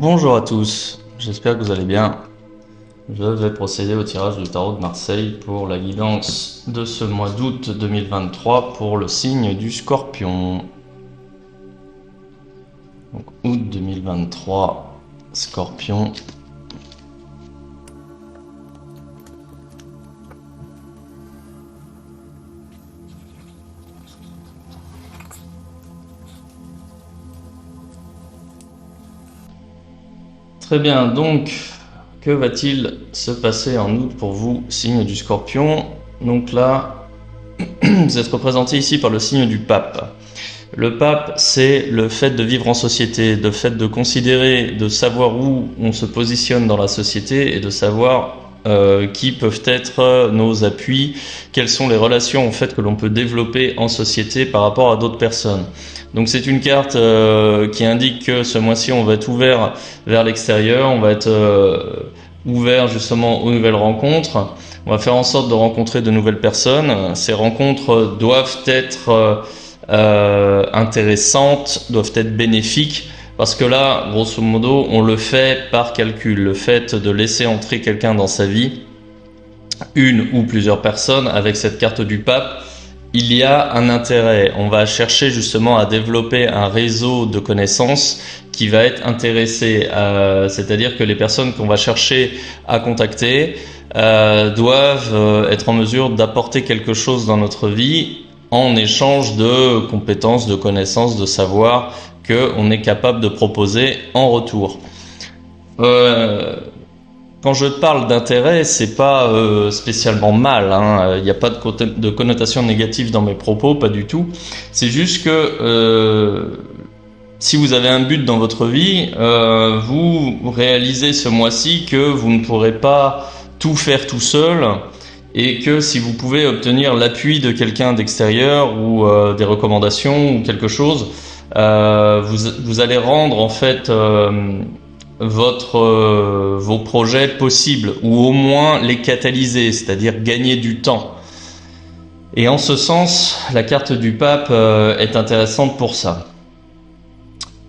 Bonjour à tous, j'espère que vous allez bien. Je vais procéder au tirage du tarot de Marseille pour la guidance de ce mois d'août 2023 pour le signe du Scorpion. Donc août 2023, Scorpion. Très bien, donc que va-t-il se passer en août pour vous, signe du Scorpion? Donc là, vous êtes représenté ici par le signe du Pape. Le Pape, c'est le fait de vivre en société, le fait de considérer, de savoir où on se positionne dans la société et de savoir qui peuvent être nos appuis, quelles sont les relations en fait que l'on peut développer en société par rapport à d'autres personnes. Donc c'est une carte qui indique que ce mois-ci on va être ouvert vers l'extérieur, on va être ouvert justement aux nouvelles rencontres, on va faire en sorte de rencontrer de nouvelles personnes. Ces rencontres doivent être intéressantes, doivent être bénéfiques, parce que là, grosso modo, on le fait par calcul. Le fait de laisser entrer quelqu'un dans sa vie, une ou plusieurs personnes, avec cette carte du Pape, il y a un intérêt. On va chercher justement à développer un réseau de connaissances qui va être intéressé. C'est-à-dire que les personnes qu'on va chercher à contacter doivent être en mesure d'apporter quelque chose dans notre vie en échange de compétences, de connaissances, de savoir qu'on est capable de proposer en retour. Quand je parle d'intérêt, c'est pas spécialement mal, hein. Il n'y a pas de connotation négative dans mes propos, pas du tout. C'est juste que si vous avez un but dans votre vie, vous réalisez ce mois-ci que vous ne pourrez pas tout faire tout seul, et que si vous pouvez obtenir l'appui de quelqu'un d'extérieur ou des recommandations ou quelque chose, vous allez rendre en fait vos projets possibles, ou au moins les catalyser, c'est-à-dire gagner du temps. Et en ce sens, la carte du Pape est intéressante pour ça.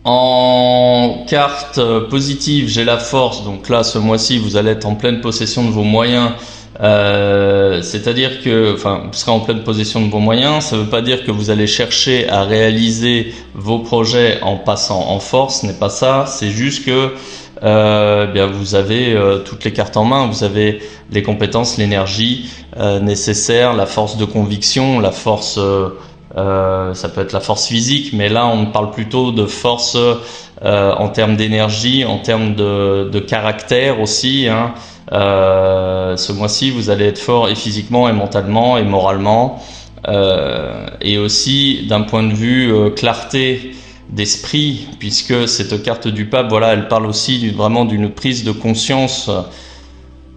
En carte positive, j'ai la force. Donc là, ce mois-ci, vous allez être en pleine possession de vos moyens. C'est-à-dire que, vous serez en pleine possession de vos moyens. Ça ne veut pas dire que vous allez chercher à réaliser vos projets en passant en force. Ce n'est pas ça. C'est juste que vous avez toutes les cartes en main. Vous avez les compétences, l'énergie nécessaire, la force de conviction, la force. Ça peut être la force physique, mais là on parle plutôt de force en termes d'énergie, en termes de caractère aussi, hein. Ce mois-ci vous allez être fort et physiquement et mentalement et moralement, et aussi d'un point de vue clarté d'esprit, puisque cette carte du Pape, voilà, elle parle aussi vraiment d'une prise de conscience,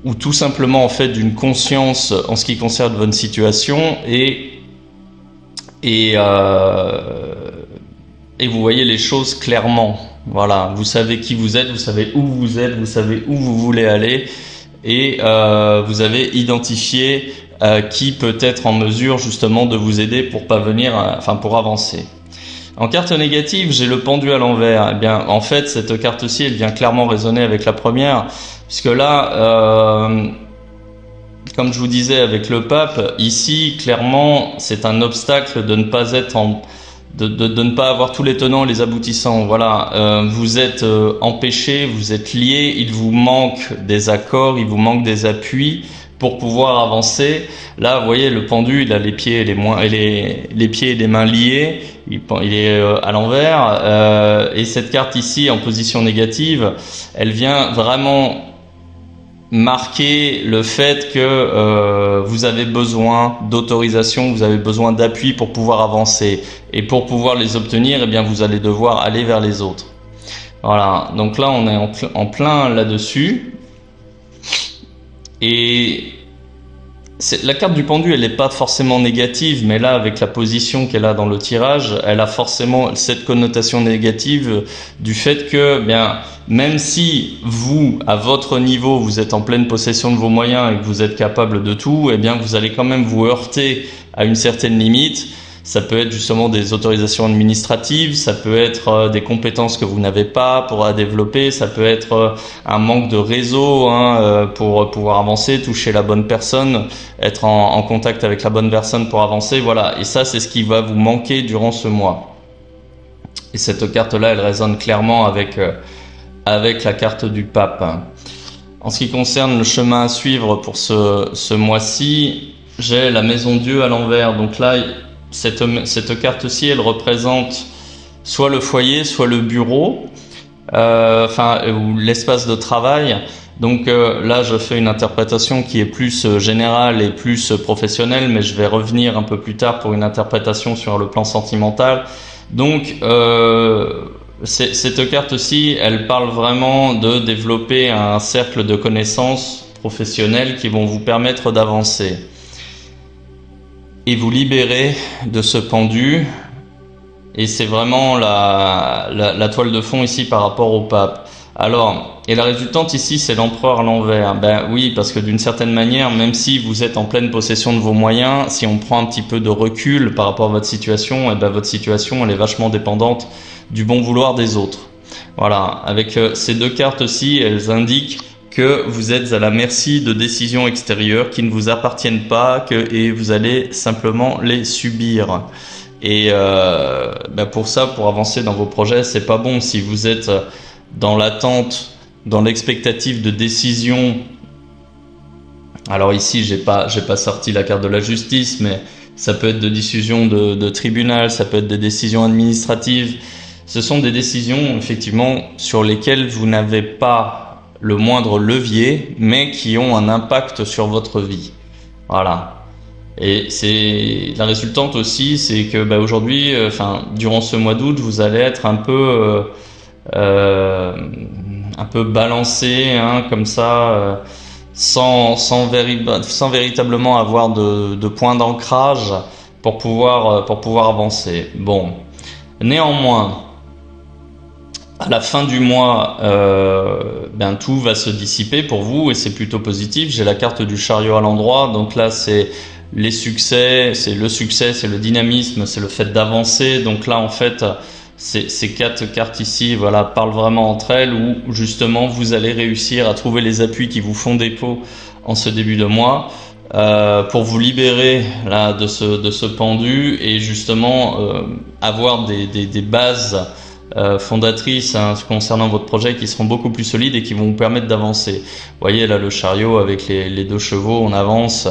ou tout simplement en fait d'une conscience en ce qui concerne votre situation, et vous voyez les choses clairement. Voilà, vous savez qui vous êtes, vous savez où vous êtes, vous savez où vous voulez aller, et vous avez identifié qui peut être en mesure justement de vous aider pour pour avancer. En carte négative, j'ai le pendu à l'envers. Eh bien, en fait, cette carte-ci, elle vient clairement résonner avec la première, puisque là, comme je vous disais avec le Pape, ici, clairement, c'est un obstacle de ne pas être de ne pas avoir tous les tenants et les aboutissants. Voilà, vous êtes empêché, vous êtes lié, il vous manque des accords, il vous manque des appuis pour pouvoir avancer. Là, vous voyez, le pendu, il a les pieds et les pieds et les mains liés, il est à l'envers, et cette carte ici, en position négative, elle vient vraiment marquer le fait que vous avez besoin d'autorisation, vous avez besoin d'appui pour pouvoir avancer, et pour pouvoir les obtenir, eh bien vous allez devoir aller vers les autres. Voilà, donc là on est en plein là-dessus, et la carte du pendu, elle n'est pas forcément négative, mais là, avec la position qu'elle a dans le tirage, elle a forcément cette connotation négative du fait que, même si vous, à votre niveau, vous êtes en pleine possession de vos moyens et que vous êtes capable de tout, vous allez quand même vous heurter à une certaine limite. Ça peut être justement des autorisations administratives, ça peut être des compétences que vous n'avez pas pour développer, ça peut être un manque de réseau pour pouvoir avancer, toucher la bonne personne, être en contact avec la bonne personne pour avancer. Voilà, et ça c'est ce qui va vous manquer durant ce mois. Et cette carte-là, elle résonne clairement avec la carte du pape. En ce qui concerne le chemin à suivre pour ce mois-ci, j'ai la maison Dieu à l'envers. Donc là, cette carte-ci, elle représente soit le foyer, soit le bureau, ou l'espace de travail. Donc là, je fais une interprétation qui est plus générale et plus professionnelle, mais je vais revenir un peu plus tard pour une interprétation sur le plan sentimental. Donc cette carte-ci, elle parle vraiment de développer un cercle de connaissances professionnelles qui vont vous permettre d'avancer et vous libérer de ce pendu. Et c'est vraiment la toile de fond ici par rapport au pape. Alors, et la résultante ici, c'est l'empereur à l'envers. Ben oui, parce que d'une certaine manière, même si vous êtes en pleine possession de vos moyens, si on prend un petit peu de recul par rapport à votre situation, et ben votre situation, elle est vachement dépendante du bon vouloir des autres. Voilà, avec ces deux cartes-ci, elles indiquent que vous êtes à la merci de décisions extérieures qui ne vous appartiennent pas et vous allez simplement les subir. Et pour ça, pour avancer dans vos projets, c'est pas bon si vous êtes dans l'attente, dans l'expectative de décisions. Alors ici, j'ai pas sorti la carte de la justice, mais ça peut être de décisions de tribunal, ça peut être des décisions administratives. Ce sont des décisions effectivement sur lesquelles vous n'avez pas le moindre levier, mais qui ont un impact sur votre vie. Voilà. Et c'est la résultante aussi, c'est que aujourd'hui, durant ce mois d'août, vous allez être un peu balancé, comme ça, sans véritablement avoir de point d'ancrage pour pouvoir avancer. Bon, néanmoins, à la fin du mois, tout va se dissiper pour vous et c'est plutôt positif. J'ai la carte du chariot à l'endroit, donc là c'est les succès, c'est le dynamisme, c'est le fait d'avancer. Donc là en fait, ces quatre cartes ici, voilà, parlent vraiment entre elles où justement vous allez réussir à trouver les appuis qui vous font défaut en ce début de mois pour vous libérer là de ce pendu et justement avoir des bases fondatrices concernant votre projet qui seront beaucoup plus solides et qui vont vous permettre d'avancer. Vous voyez là le chariot avec les deux chevaux, on avance.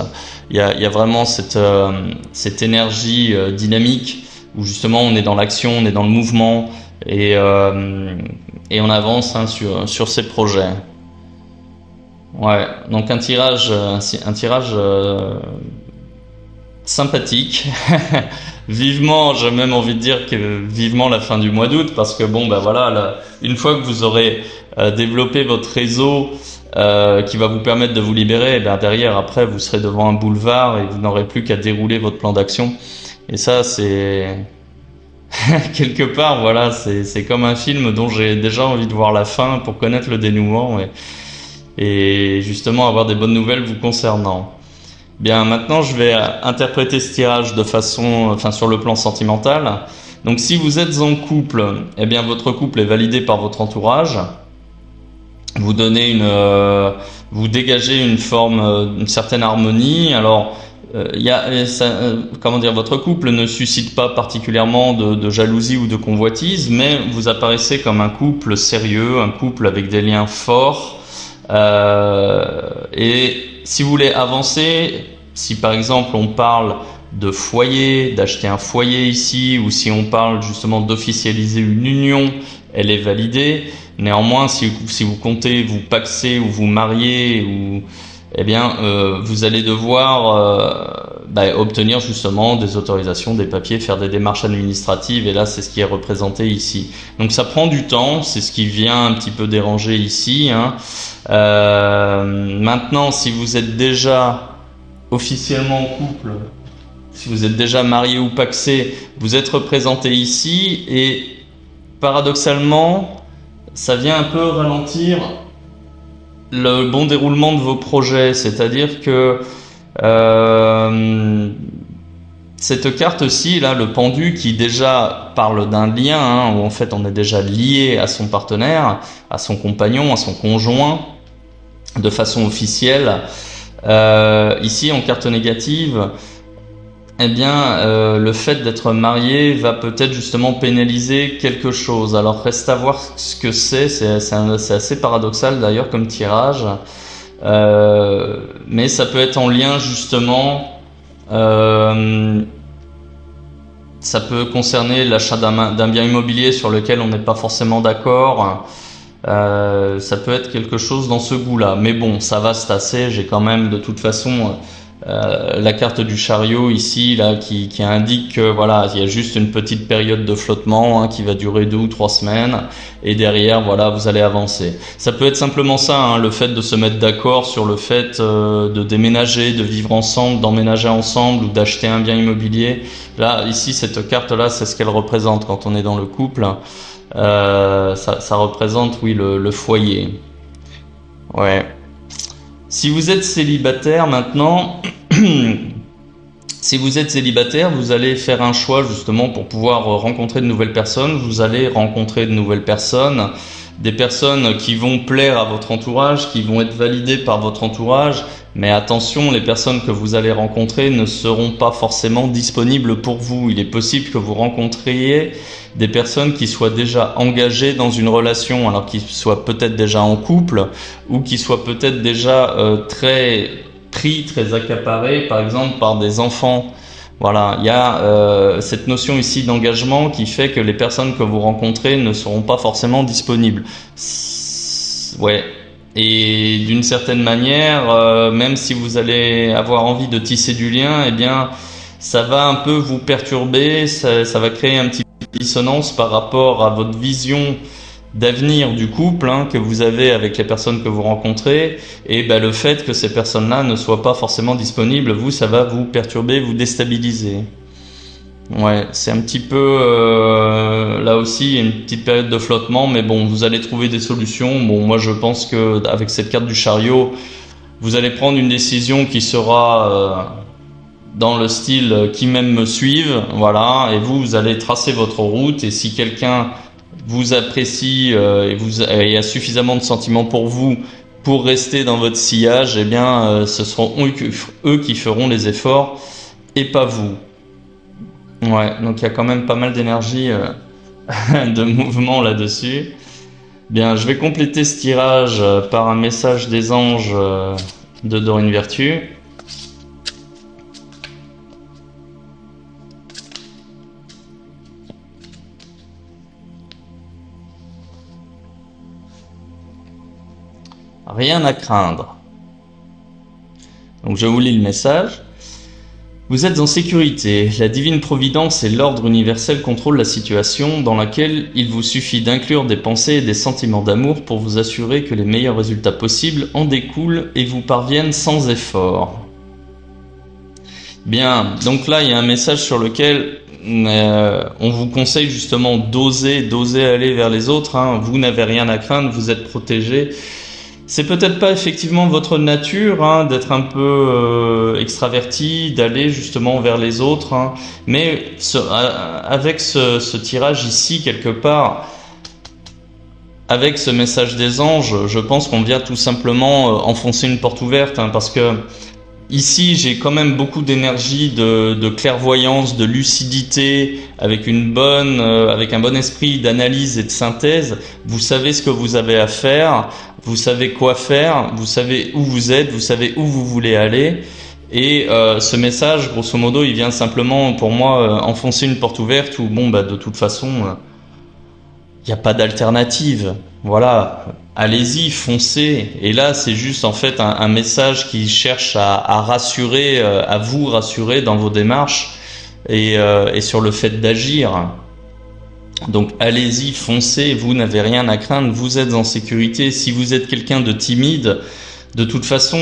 Il y a vraiment cette énergie dynamique où justement on est dans l'action, on est dans le mouvement et on avance sur ces projets. Ouais, donc un tirage sympathique. Vivement, j'ai même envie de dire que vivement la fin du mois d'août, parce que une fois que vous aurez développé votre réseau qui va vous permettre de vous libérer, et derrière après vous serez devant un boulevard et vous n'aurez plus qu'à dérouler votre plan d'action. Et ça c'est quelque part voilà, c'est comme un film dont j'ai déjà envie de voir la fin pour connaître le dénouement et justement avoir des bonnes nouvelles vous concernant. Bien, maintenant je vais interpréter ce tirage de façon, sur le plan sentimental. Donc si vous êtes en couple, votre couple est validé par votre entourage. Vous dégagez une certaine harmonie. Alors votre couple ne suscite pas particulièrement de jalousie ou de convoitise, mais vous apparaissez comme un couple sérieux, un couple avec des liens forts. Et si vous voulez avancer, si par exemple on parle de foyer, d'acheter un foyer ici, ou si on parle justement d'officialiser une union, elle est validée. Néanmoins, si vous comptez vous paxer ou vous marier, vous allez devoir obtenir justement des autorisations, des papiers, faire des démarches administratives, et là c'est ce qui est représenté ici. Donc ça prend du temps, c'est ce qui vient un petit peu déranger ici. Maintenant, si vous êtes déjà officiellement en couple, si vous êtes déjà marié ou paxé, vous êtes représenté ici, et paradoxalement, ça vient un peu ralentir le bon déroulement de vos projets, c'est-à-dire que Cette carte-ci, là, le pendu, qui déjà parle d'un lien, hein, où en fait on est déjà lié à son partenaire, à son compagnon, à son conjoint, de façon officielle. Ici, en carte négative, eh bien, le fait d'être marié va peut-être justement pénaliser quelque chose. Alors, reste à voir ce que c'est assez paradoxal d'ailleurs comme tirage. Mais ça peut être en lien justement... ça peut concerner l'achat d'un bien immobilier sur lequel on n'est pas forcément d'accord. Ça peut être quelque chose dans ce goût-là. Mais bon, ça va se tasser. J'ai quand même de toute façon la carte du chariot ici, là, qui indique que voilà, il y a juste une petite période de flottement, hein, qui va durer 2 ou 3 semaines. Et derrière, voilà, vous allez avancer. Ça peut être simplement ça, hein, le fait de se mettre d'accord sur le fait de déménager, de vivre ensemble, d'emménager ensemble ou d'acheter un bien immobilier. Là, ici, cette carte-là, c'est ce qu'elle représente quand on est dans le couple. Ça représente, oui, le foyer. Ouais. Si vous êtes célibataire maintenant, si vous êtes célibataire, vous allez faire un choix justement pour pouvoir rencontrer de nouvelles personnes. Vous allez rencontrer de nouvelles personnes, des personnes qui vont plaire à votre entourage, qui vont être validées par votre entourage. Mais attention, les personnes que vous allez rencontrer ne seront pas forcément disponibles pour vous. Il est possible que vous rencontriez des personnes qui soient déjà engagées dans une relation, alors qu'ils soient peut-être déjà en couple ou qui soient peut-être déjà très pris, très accaparés, par exemple par des enfants. Voilà, il y a cette notion ici d'engagement qui fait que les personnes que vous rencontrez ne seront pas forcément disponibles. Ouais. Et d'une certaine manière, même si vous allez avoir envie de tisser du lien, eh bien, ça va un peu vous perturber, ça va créer un petit dissonance par rapport à votre vision d'avenir du couple, hein, que vous avez avec les personnes que vous rencontrez, et ben, le fait que ces personnes-là ne soient pas forcément disponibles, vous, ça va vous perturber, vous déstabiliser. Ouais, c'est un petit peu là aussi, il y a une petite période de flottement, mais bon, vous allez trouver des solutions. Bon, moi je pense que avec cette carte du chariot, vous allez prendre une décision qui sera dans le style qui m'aime me suive, voilà, et vous allez tracer votre route. Et si quelqu'un vous apprécie et a suffisamment de sentiments pour vous pour rester dans votre sillage, eh bien, ce seront eux qui feront les efforts et pas vous. Ouais, donc il y a quand même pas mal d'énergie, de mouvement là-dessus. Bien, je vais compléter ce tirage par un message des anges de Dorine Vertu. Rien à craindre. Donc je vous lis le message. Vous êtes en sécurité. La divine providence et l'ordre universel contrôlent la situation dans laquelle il vous suffit d'inclure des pensées et des sentiments d'amour pour vous assurer que les meilleurs résultats possibles en découlent et vous parviennent sans effort. Bien, donc là il y a un message sur lequel on vous conseille justement d'oser aller vers les autres, hein. Vous n'avez rien à craindre, vous êtes protégés. C'est peut-être pas effectivement votre nature, hein, d'être un peu extraverti, d'aller justement vers les autres, hein, mais avec ce tirage ici quelque part, avec ce message des anges, je pense qu'on vient tout simplement enfoncer une porte ouverte, hein, parce que ici j'ai quand même beaucoup d'énergie, de clairvoyance, de lucidité, avec avec un bon esprit d'analyse et de synthèse. Vous savez ce que vous avez à faire. Vous savez quoi faire, vous savez où vous êtes, vous savez où vous voulez aller. Et ce message, grosso modo, il vient simplement, pour moi, enfoncer une porte ouverte où, bon, bah, de toute façon, il n'y a pas d'alternative. Voilà, allez-y, foncez. Et là, c'est juste en fait un message qui cherche à rassurer, à vous rassurer dans vos démarches et sur le fait d'agir. Donc allez-y, foncez, vous n'avez rien à craindre, vous êtes en sécurité. Si vous êtes quelqu'un de timide, de toute façon,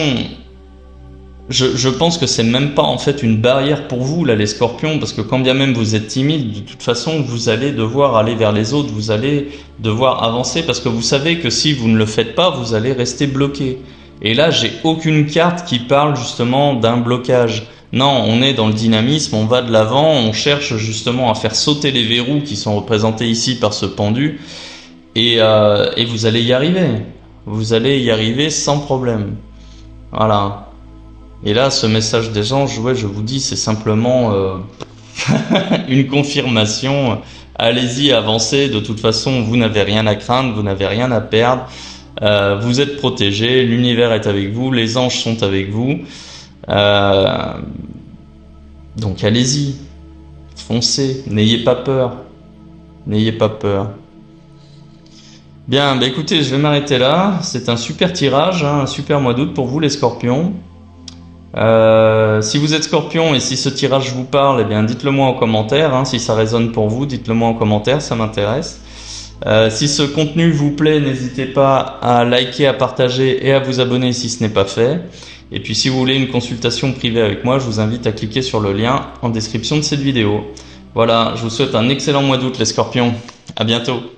je pense que c'est même pas en fait une barrière pour vous là les scorpions, parce que quand bien même vous êtes timide, de toute façon vous allez devoir aller vers les autres, vous allez devoir avancer, parce que vous savez que si vous ne le faites pas, vous allez rester bloqué. Et là j'ai aucune carte qui parle justement d'un blocage. Non, on est dans le dynamisme, on va de l'avant, on cherche justement à faire sauter les verrous qui sont représentés ici par ce pendu, et vous allez y arriver. Vous allez y arriver sans problème. Voilà. Et là, ce message des anges, ouais, je vous dis, c'est simplement une confirmation. Allez-y, avancez. De toute façon, vous n'avez rien à craindre, vous n'avez rien à perdre. Vous êtes protégés, l'univers est avec vous, les anges sont avec vous. Donc allez-y, foncez, n'ayez pas peur. N'ayez pas peur. Bien, bah écoutez, je vais m'arrêter là. C'est un super tirage, hein, un super mois d'août pour vous les scorpions. Si vous êtes scorpion et si ce tirage vous parle, eh bien dites-le moi en commentaire, hein, si ça résonne pour vous, dites-le moi en commentaire, ça m'intéresse. Si ce contenu vous plaît, n'hésitez pas à liker, à partager et à vous abonner si ce n'est pas fait. Et puis si vous voulez une consultation privée avec moi, je vous invite à cliquer sur le lien en description de cette vidéo. Voilà, je vous souhaite un excellent mois d'août les scorpions. À bientôt.